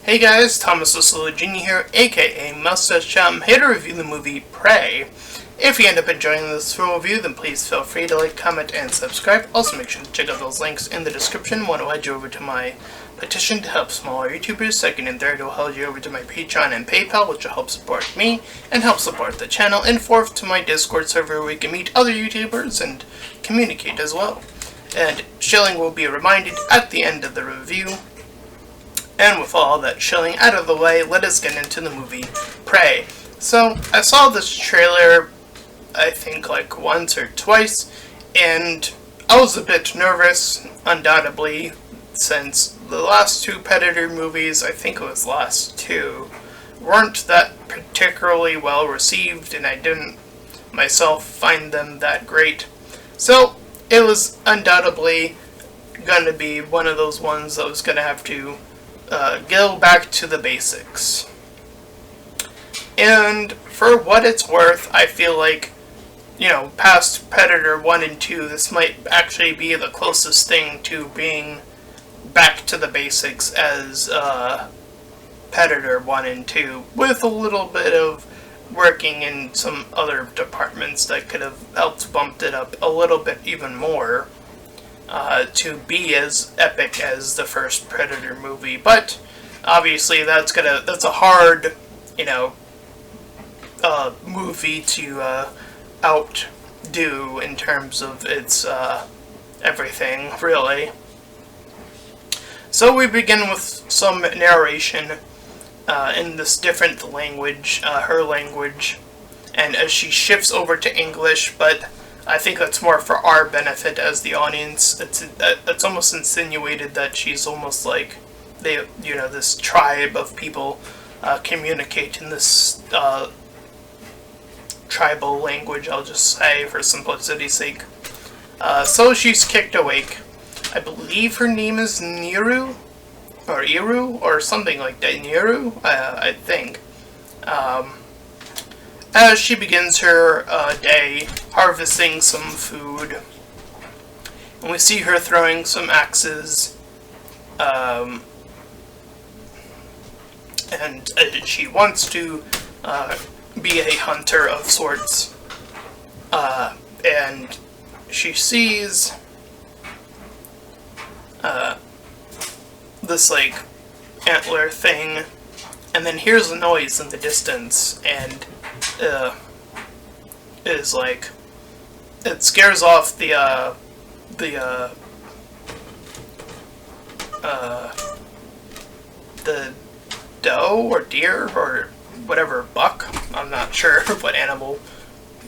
Hey guys, Thomas Jr. here, aka Mustached. I'm here to review the movie Prey. If you end up enjoying this full review, then please feel free to like, comment, and subscribe. Also make sure to check out those links in the description. One will head you over to my petition to help smaller YouTubers. Second and third will head you over to my Patreon and PayPal, which will help support me and help support the channel. And fourth, to my Discord server where we can meet other YouTubers and communicate as well. And shilling will be reminded at the end of the review. And with all that shilling out of the way, let us get into the movie Prey. So, I saw this trailer, I think like once or twice, and I was a bit nervous, undoubtedly, since the last two Predator movies, I think it was the last two, weren't that particularly well received, and I didn't myself find them that great. So, it was undoubtedly going to be one of those ones that was going to have to go back to the basics. And for what it's worth, I feel like, past Predator 1 and 2, this might actually be the closest thing to being back to the basics as Predator 1 and 2, with a little bit of working in some other departments that could have helped bump it up a little bit even more. To be as epic as the first Predator movie, but obviously that's a hard, movie to outdo in terms of its everything, really. So we begin with some narration in this different language, her language, and as she shifts over to English, but I think that's more for our benefit as the audience. It's almost insinuated that she's almost like this tribe of people communicate in this tribal language, I'll just say, for simplicity's sake. So she's kicked awake. I believe her name is Niru, or Iru, or something like that. Niru, I think. As she begins her day harvesting some food, and we see her throwing some axes, and she wants to be a hunter of sorts, and she sees this like antler thing, and then hears a noise in the distance, and is like, it scares off the doe or deer or whatever, buck, I'm not sure what animal,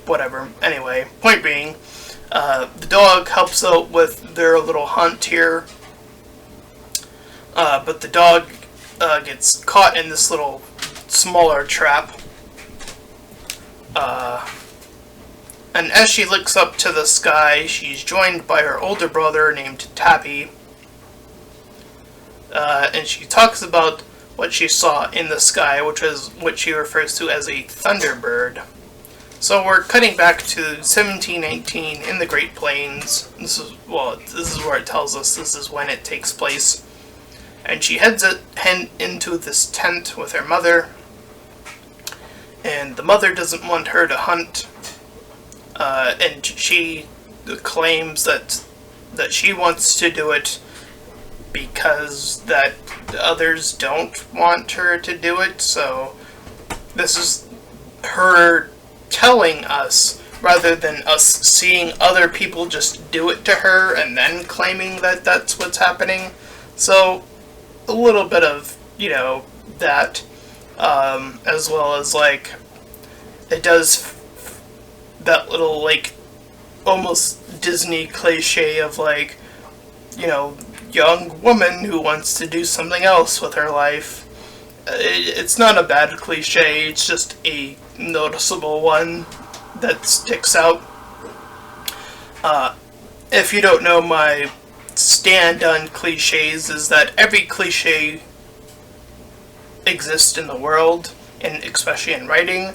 whatever. Anyway, point being, the dog helps out with their little hunt here, but the dog gets caught in this little smaller trap. And as she looks up to the sky, she's joined by her older brother named Tabby. And she talks about what she saw in the sky, which is what she refers to as a thunderbird. So we're cutting back to 1719 in the Great Plains. This is where it tells us this is when it takes place. And she heads into this tent with her mother. And the mother doesn't want her to hunt, and she claims that she wants to do it because that others don't want her to do it. So this is her telling us, rather than us seeing other people just do it to her and then claiming that that's what's happening. So a little bit of, that. As well as, like, it does that little, like, almost Disney cliche of, like, young woman who wants to do something else with her life. It's not a bad cliche, it's just a noticeable one that sticks out. If you don't know, my stand on cliches is that every cliche exist in the world, and especially in writing.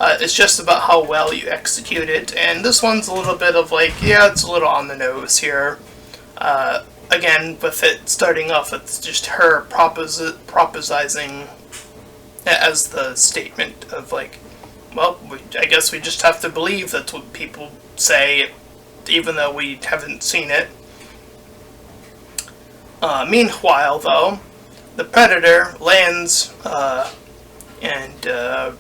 It's just about how well you execute it, and this one's a little bit of like, yeah, it's a little on the nose here. again, with it starting off with just her proposizing as the statement of like, well, I guess we just have to believe that's what people say, even though we haven't seen it. Meanwhile, though, the Predator lands, and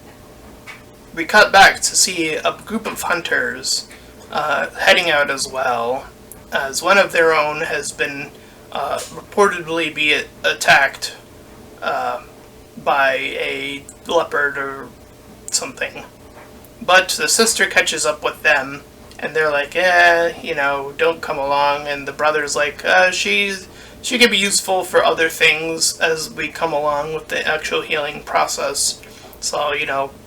we cut back to see a group of hunters heading out as well, as one of their own has been reportedly be attacked by a leopard or something. But the sister catches up with them, and they're like, don't come along. And the brother's like, she could be useful for other things as we come along with the actual healing process. So,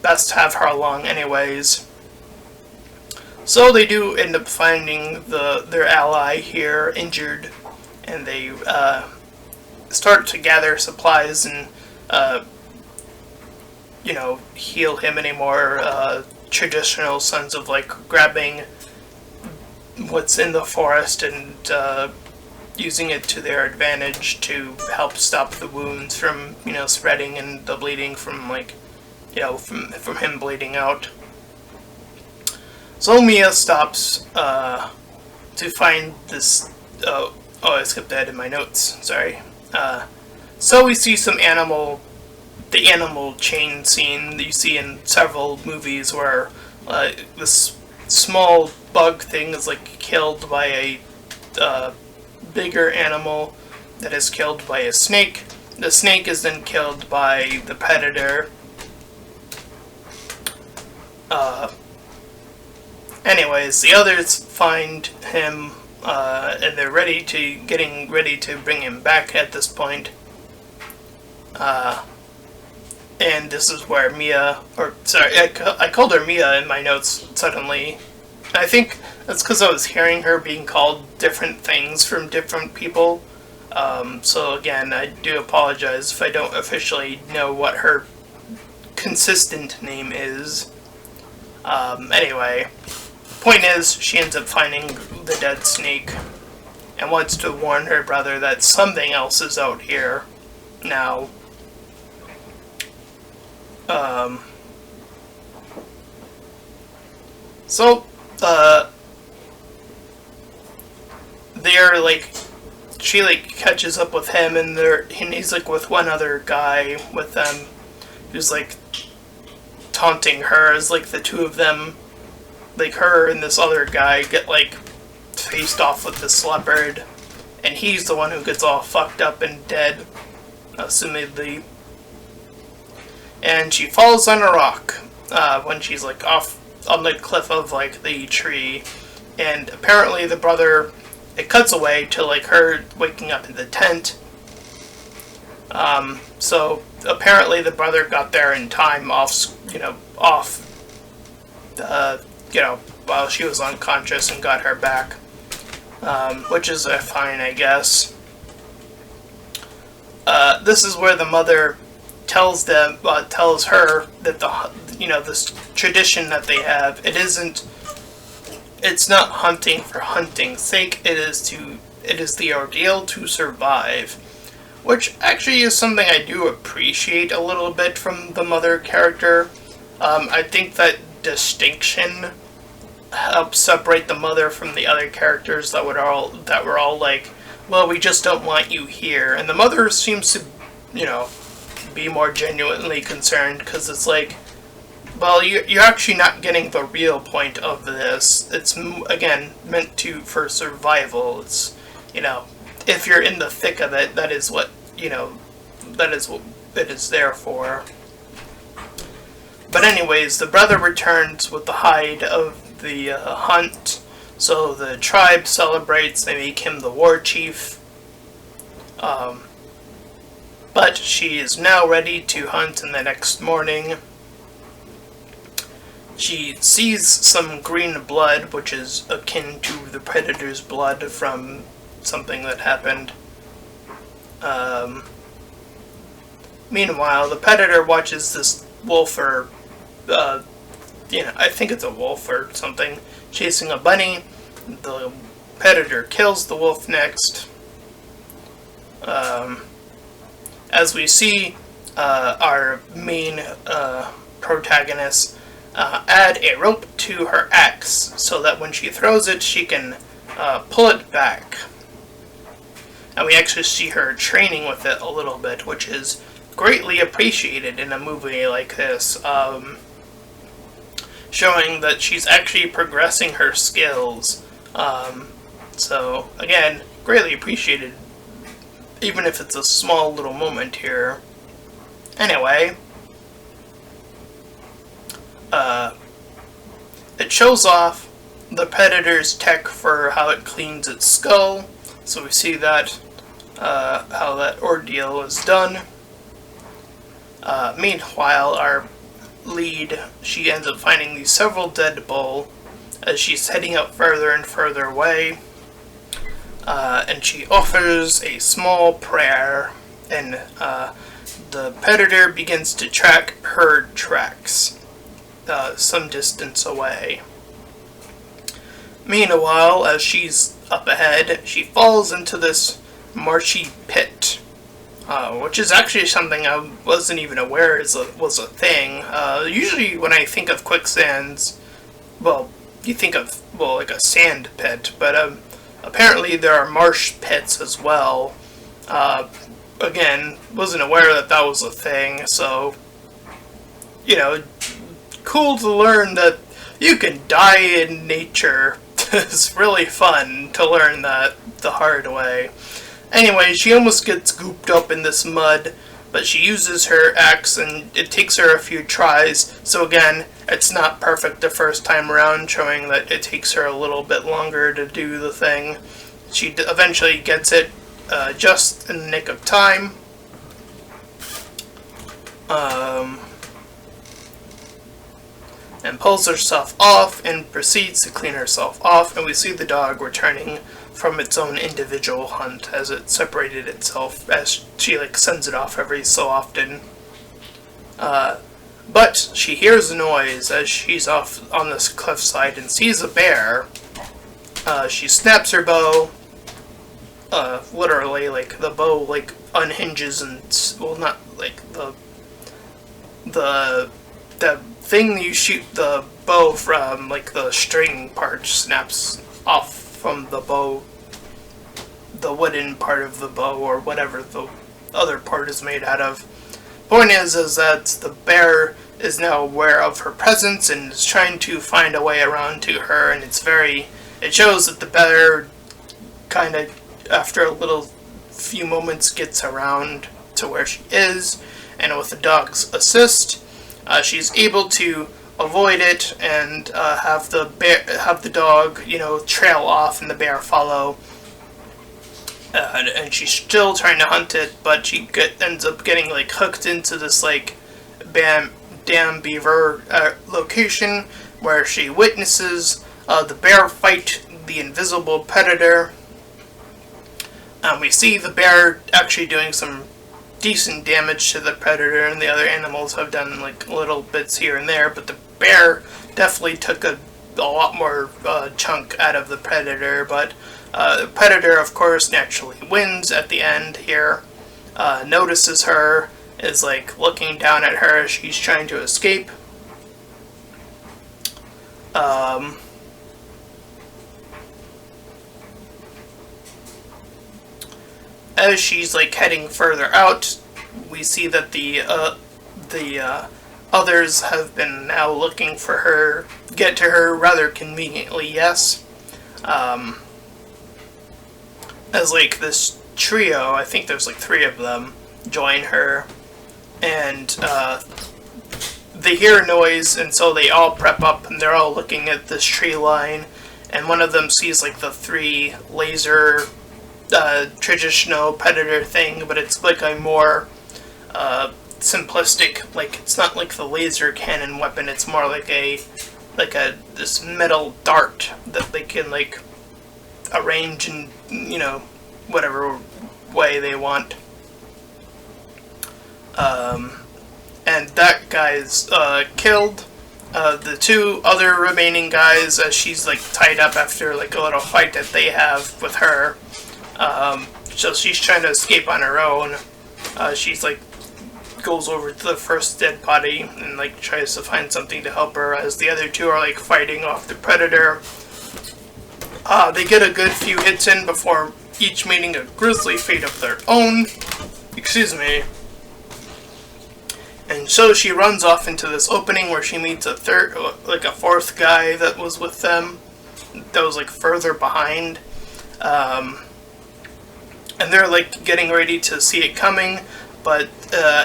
best to have her along anyways. So they do end up finding their ally here injured, and they start to gather supplies and heal him in a more traditional sense of like grabbing what's in the forest and using it to their advantage to help stop the wounds from spreading and the bleeding from from him bleeding out. So Mia stops to find this. Oh, I skipped ahead in my notes. Sorry. So we see the animal chain scene that you see in several movies where this small bug thing is like killed by a bigger animal that is killed by a snake. The snake is then killed by the predator. Anyways, the others find him, and they're getting ready to bring him back at this point. And this is where I called her Mia in my notes suddenly. I think that's because I was hearing her being called different things from different people. So again, I do apologize if I don't officially know what her consistent name is. Anyway, point is, she ends up finding the dead snake and wants to warn her brother that something else is out here now. She catches up with him, and he's like with one other guy with them, who's like taunting her as like the two of them, like her and this other guy, get like faced off with this leopard, and he's the one who gets all fucked up and dead, assumedly. And she falls on a rock when she's like off on the cliff of like the tree, and apparently the brother, it cuts away to like her waking up in the tent. So apparently the brother got there in time while she was unconscious, and got her back, which is fine, I guess. This is where the mother tells her that this tradition that they have, it's not hunting for hunting's sake, it is the ordeal to survive, which actually is something I do appreciate a little bit from the mother character. I think that distinction helps separate the mother from the other characters that were all like, well, we just don't want you here, and the mother seems to be more genuinely concerned, because it's like, well, you're actually not getting the real point of this. It's, again, meant for survival. It's, if you're in the thick of it, that is what it is there for. But anyways, the brother returns with the hide of the hunt, so the tribe celebrates, they make him the war chief. But she is now ready to hunt in the next morning. She sees some green blood, which is akin to the predator's blood from something that happened. Meanwhile, the predator watches this wolf, or I think it's a wolf or something, chasing a bunny. The predator kills the wolf next. As we see our main protagonist add a rope to her axe so that when she throws it, she can pull it back. And we actually see her training with it a little bit, which is greatly appreciated in a movie like this, showing that she's actually progressing her skills. So, again, greatly appreciated, even if it's a small little moment here. Anyway, it shows off the Predator's tech for how it cleans its skull. So we see that, how that ordeal is done. Meanwhile, our lead, she ends up finding these several dead bull as she's heading out further and further away. And she offers a small prayer, and the Predator begins to track her tracks some distance away. Meanwhile, as she's up ahead, she falls into this marshy pit, which is actually something I wasn't even aware was a thing. Usually when I think of quicksands, well, you think of, well, like a sand pit, but apparently there are marsh pits as well. Again, wasn't aware that that was a thing, so, you know, cool to learn that you can die in nature. It's really fun to learn that the hard way. Anyway, she almost gets gooped up in this mud, but she uses her axe and it takes her a few tries. So again, it's not perfect the first time around, showing that it takes her a little bit longer to do the thing. She eventually gets it just in the nick of time. And pulls herself off and proceeds to clean herself off, and we see the dog returning from its own individual hunt as it separated itself, as she sends it off every so often. But she hears a noise as she's off on this cliffside and sees a bear. She snaps her bow. Literally, the bow unhinges and, well, not the thing you shoot the bow from, the string part snaps off from the bow, the wooden part of the bow, or whatever the other part is made out of. Point is that the bear is now aware of her presence and is trying to find a way around to her, and it shows that the bear kind of, after a few moments, gets around to where she is, and with the dog's assist, she's able to avoid it and have the dog, trail off and the bear follow. And she's still trying to hunt it, but she ends up getting hooked into this dam beaver location where she witnesses the bear fight the invisible predator. We see the bear actually doing some decent damage to the predator, and the other animals have done little bits here and there, but the bear definitely took a lot more chunk out of the predator. But the predator, of course, naturally wins at the end here. Notices her, is looking down at her as she's trying to escape. As she's heading further out, we see that the others have been now looking for her, get to her rather conveniently, yes. As this trio, I think there's 3 of them, join her, and they hear a noise, and so they all prep up, and they're all looking at this tree line, and one of them sees the 3 laser traditional predator thing, but it's a more simplistic, it's not the laser cannon weapon, it's more this metal dart that they can arrange in whatever way they want. And that guy's killed. The 2 other remaining guys, as she's tied up after a little fight that they have with her, So she's trying to escape on her own. She's like goes over to the first dead body and like tries to find something to help her, as the other two are like fighting off the predator. They get a good few hits in before each meeting a grisly fate of their own. Excuse me. And so she runs off into this opening where she meets a fourth guy that was with them, that was like further behind. And they're like getting ready to see it coming, but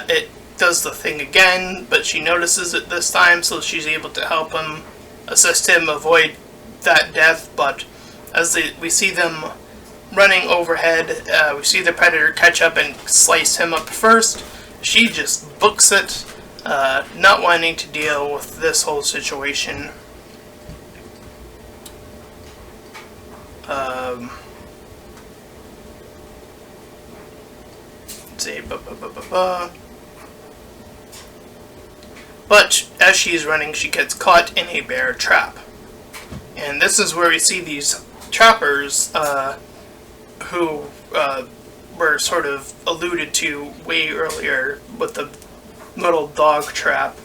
it does the thing again, but she notices it this time, so she's able to help him, assist him avoid that death. But as we see them running overhead, we see the predator catch up and slice him up first. She just books it, not wanting to deal with this whole situation. Let's see, But as she's running, she gets caught in a bear trap. And this is where we see these trappers, who were sort of alluded to way earlier with the little dog trap,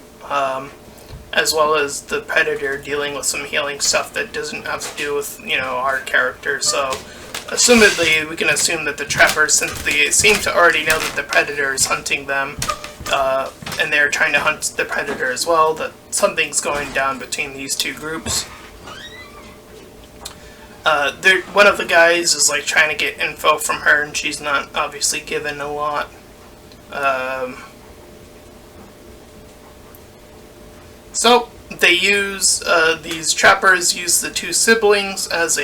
as well as the predator dealing with some healing stuff that doesn't have to do with, our character. So, assumedly, we can assume that the trappers, since they seem to already know that the predator is hunting them, and they're trying to hunt the predator as well, that something's going down between these two groups. One of the guys is like trying to get info from her, and she's not obviously given a lot. So they use these trappers use the two siblings as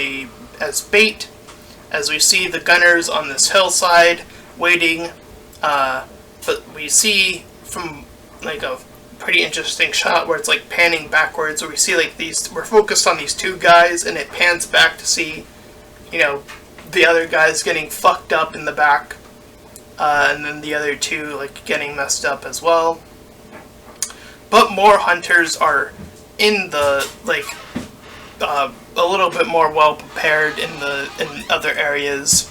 bait, as we see the gunners on this hillside waiting. But we see from like a pretty interesting shot where it's like panning backwards, where we see like we're focused on these two guys, and it pans back to see, the other guys getting fucked up in the back, and then the other two like getting messed up as well. But more hunters are in the a little bit more well prepared in other areas.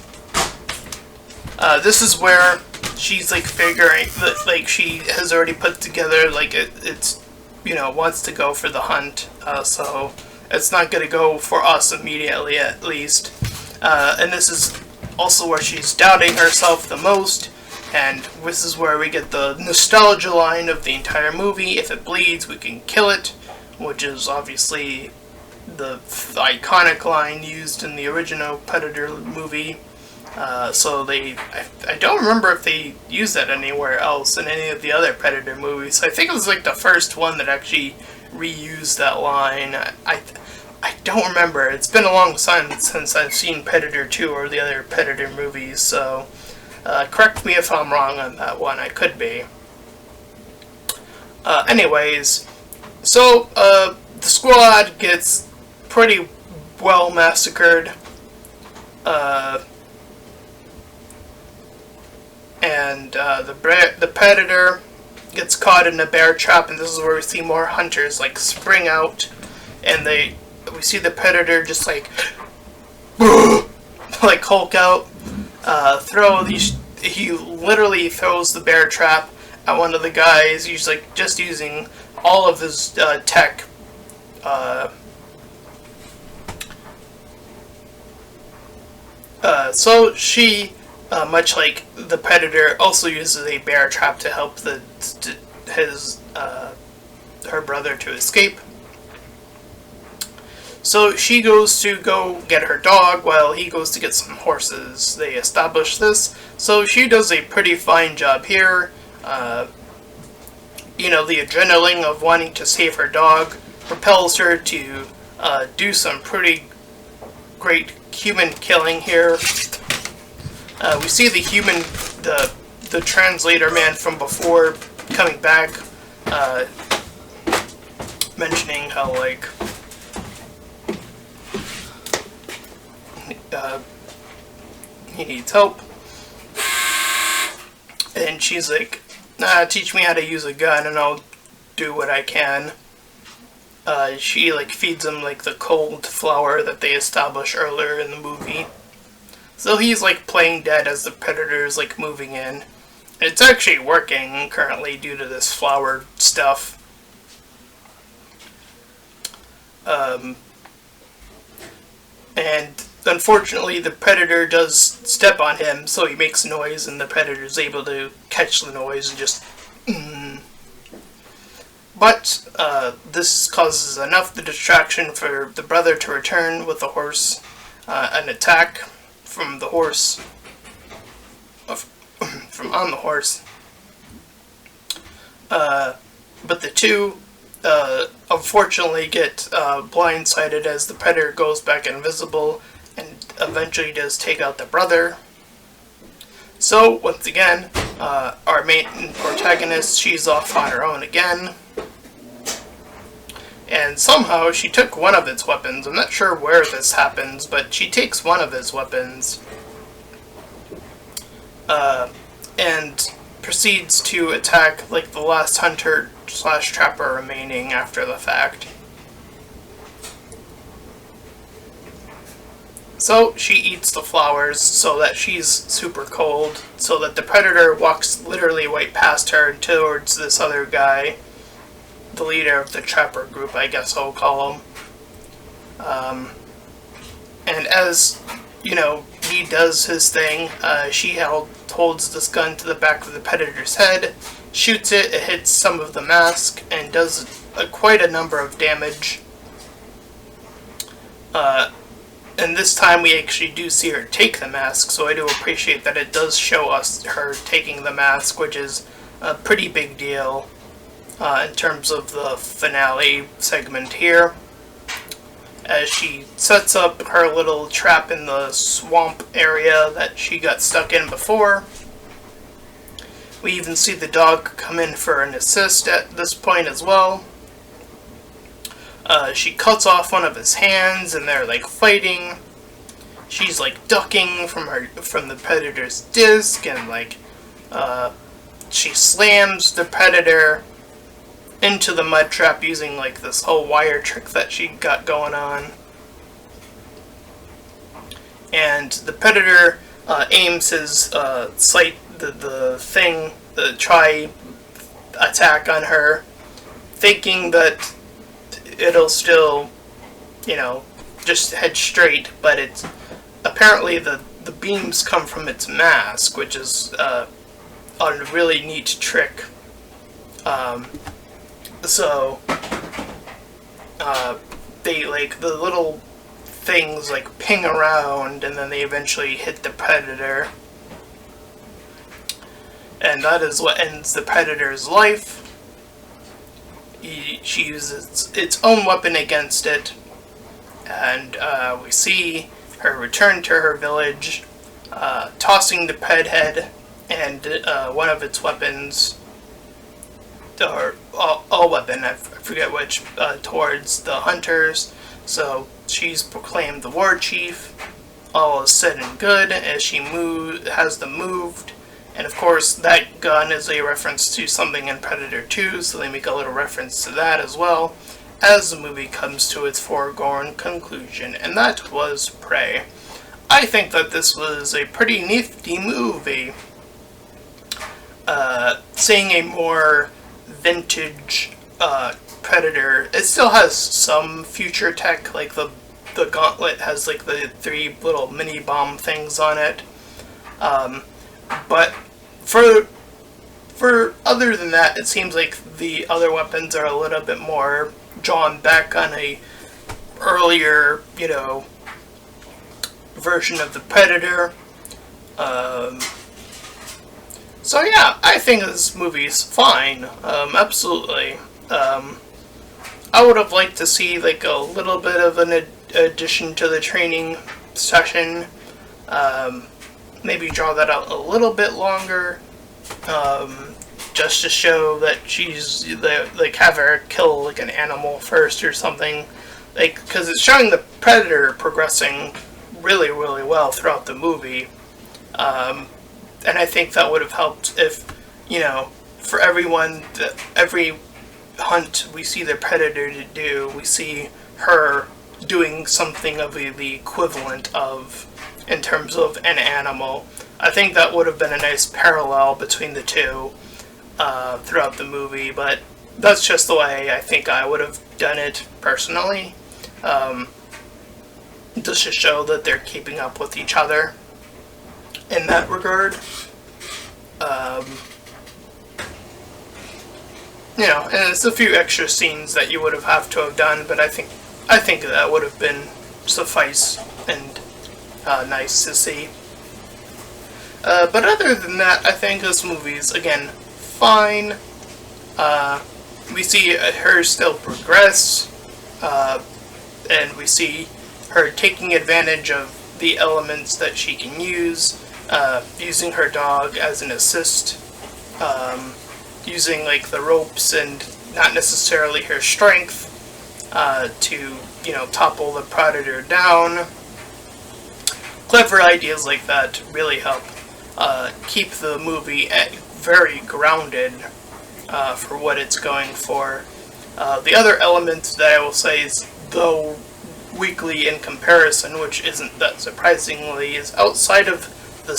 This is where she's like figuring that like she has already put together like it's wants to go for the hunt, so it's not gonna go for us immediately at least. And this is also where she's doubting herself the most, and this is where we get the nostalgia line of the entire movie: if it bleeds, we can kill it, which is obviously the iconic line used in the original Predator movie. So I don't remember if they used that anywhere else in any of the other Predator movies. I think it was like the first one that actually reused that line. I don't remember. It's been a long time since I've seen Predator 2 or the other Predator movies, so correct me if I'm wrong on that one. I could be. Anyways, so the squad gets pretty well massacred. And the predator gets caught in a bear trap, and this is where we see more hunters like spring out, and we see the predator just like like Hulk out, he literally throws the bear trap at one of the guys. He's like just using all of his tech. So she, much like the predator, also uses a bear trap to help her brother to escape. So she goes to go get her dog while he goes to get some horses. They establish this. So she does a pretty fine job here. The adrenaline of wanting to save her dog propels her to do some pretty great human killing here. We see the translator man from before coming back, mentioning how he needs help, and she's like, teach me how to use a gun and I'll do what I can. She feeds him the cold flour that they establish earlier in the movie. So he's like playing dead as the predator's like moving in. It's actually working currently due to this flower stuff. And unfortunately the predator does step on him, so he makes noise and the predator's able to catch the noise and just But this causes enough the distraction for the brother to return with the horse, an attack from the horse, from on the horse. But the two unfortunately get blindsided as the predator goes back invisible and eventually does take out the brother. So once again, our main protagonist, she's off on her own again. And somehow she took one of its weapons. I'm not sure where this happens, but she takes one of his weapons. And proceeds to attack like the last hunter / trapper remaining after the fact. So she eats the flowers so that she's super cold, so that the predator walks literally right past her towards this other guy, the leader of the trapper group, I guess I'll call him. And as, you know, he does his thing, she holds this gun to the back of the predator's head, shoots it, it hits some of the mask, and does quite a number of damage. And this time we actually do see her take the mask, so I do appreciate that it does show us her taking the mask, which is a pretty big deal in terms of the finale segment here. As she sets up her little trap in the swamp area that she got stuck in before. We even see the dog come in for an assist at this point as well. She cuts off one of his hands and they're like fighting. She's like ducking from the predator's disc, and like she slams the predator into the mud trap using like this whole wire trick that she got going on. And the predator aims his sight, the try attack on her, thinking that it'll still, you know, just head straight, but it's apparently the beams come from its mask, which is a really neat trick. So they like the little things like ping around and then they eventually hit the predator, and that is what ends the predator's life. She uses its own weapon against it, and we see her return to her village, tossing the ped head and one of its weapons, or a weapon, I forget which, towards the hunters. So she's proclaimed the war chief. All is said and good as she has them moved. And of course, that gun is a reference to something in Predator 2, so they make a little reference to that as well, as the movie comes to its foregone conclusion, and that was Prey. I think that this was a pretty nifty movie. Seeing a more vintage Predator, it still has some future tech, like the gauntlet has like the 3 little mini bomb things on it. But for other than that, it seems like the other weapons are a little bit more drawn back on a earlier, you know, version of the Predator. So yeah, I think this movie's fine. Absolutely. I would have liked to see like a little bit of an addition to the training session. Maybe draw that out a little bit longer, just to show that she's like have her kill like an animal first or something, like, because it's showing the predator progressing really well throughout the movie, and I think that would have helped if, you know, for every hunt we see the predator to do, we see her doing something of the equivalent of in terms of an animal. I think that would have been a nice parallel between the two throughout the movie, but that's just the way I think I would have done it personally. Just to show that they're keeping up with each other in that regard. And it's a few extra scenes that you would have to have done, but I think that would have been suffice and nice to see. But other than that, I think this movie's, again, fine. We see her still progress, and we see her taking advantage of the elements that she can use, using her dog as an assist, using like the ropes and not necessarily her strength to topple the predator down. Clever ideas like that really help keep the movie very grounded for what it's going for. The other element that I will say is, though weakly in comparison, which isn't that surprisingly, is outside of the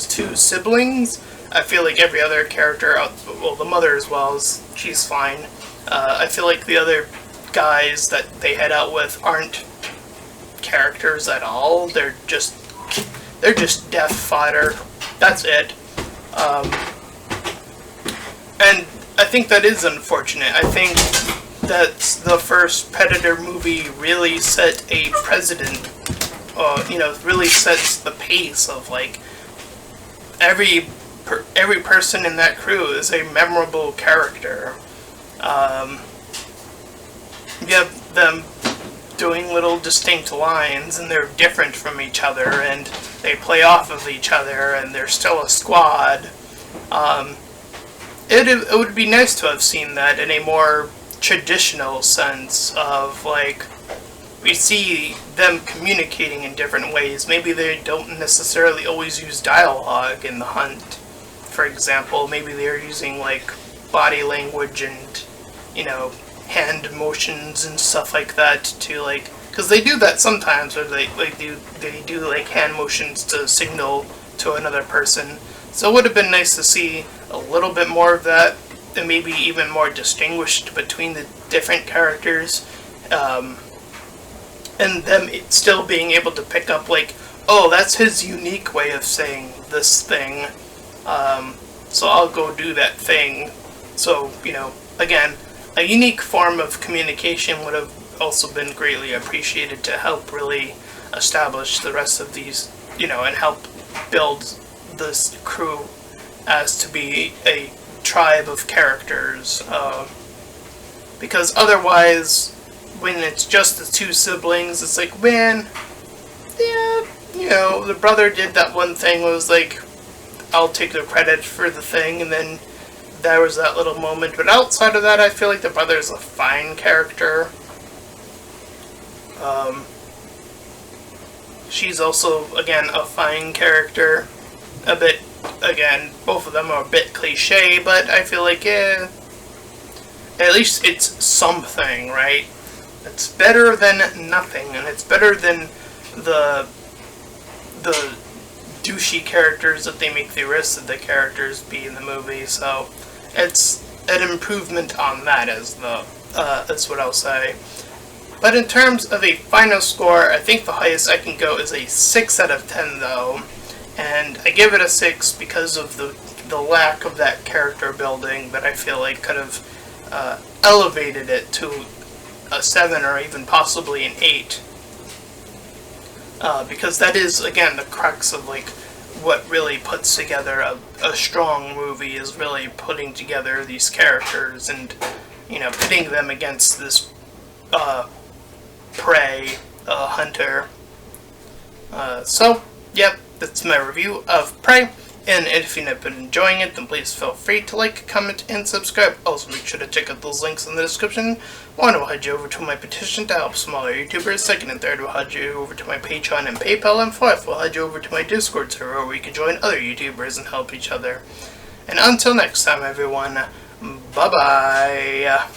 two siblings, I feel like every other character, well, the mother as well, she's fine. I feel like the other guys that they head out with aren't characters at all. They're just death fodder. That's it. And I think that is unfortunate. I think that the first Predator movie really set a precedent. Really sets the pace of like every person in that crew is a memorable character. You have them doing little distinct lines, and they're different from each other, and they play off of each other, and they're still a squad. It would be nice to have seen that in a more traditional sense of, like, we see them communicating in different ways. Maybe they don't necessarily always use dialogue in The Hunt, for example. Maybe they're using, like, body language and, hand motions and stuff like that to, like, because they do that sometimes, where they do like hand motions to signal to another person. So it would have been nice to see a little bit more of that, and maybe even more distinguished between the different characters, and them still being able to pick up, like, oh, that's his unique way of saying this thing, so I'll go do that thing. So, again, a unique form of communication would have also been greatly appreciated to help really establish the rest of these, and help build this crew as to be a tribe of characters. Because otherwise, when it's just the two siblings, it's like, man, yeah, the brother did that one thing, was like, I'll take the credit for the thing, and then there was that little moment. But outside of that, I feel like the brother's a fine character. She's also, again, a fine character. A bit, again, both of them are a bit cliche, but I feel like, at least it's something, right? It's better than nothing, and it's better than the douchey characters that they make the rest of the characters be in the movie, so it's an improvement on that, that's what I'll say. But in terms of a final score, I think the highest I can go is a 6 out of 10, though. And I give it a 6 because of the lack of that character building that I feel like could have elevated it to a 7 or even possibly an 8. Because that is, again, the crux of, like, what really puts together a strong movie, is really putting together these characters and, pitting them against this prey, hunter. So, yep, that's my review of Prey. And if you've been enjoying it, then please feel free to like, comment, and subscribe. Also, make sure to check out those links in the description. One will head you over to my petition to help smaller YouTubers. Second and third will head you over to my Patreon and PayPal. And fourth will head you over to my Discord server, where you can join other YouTubers and help each other. And until next time, everyone, bye-bye.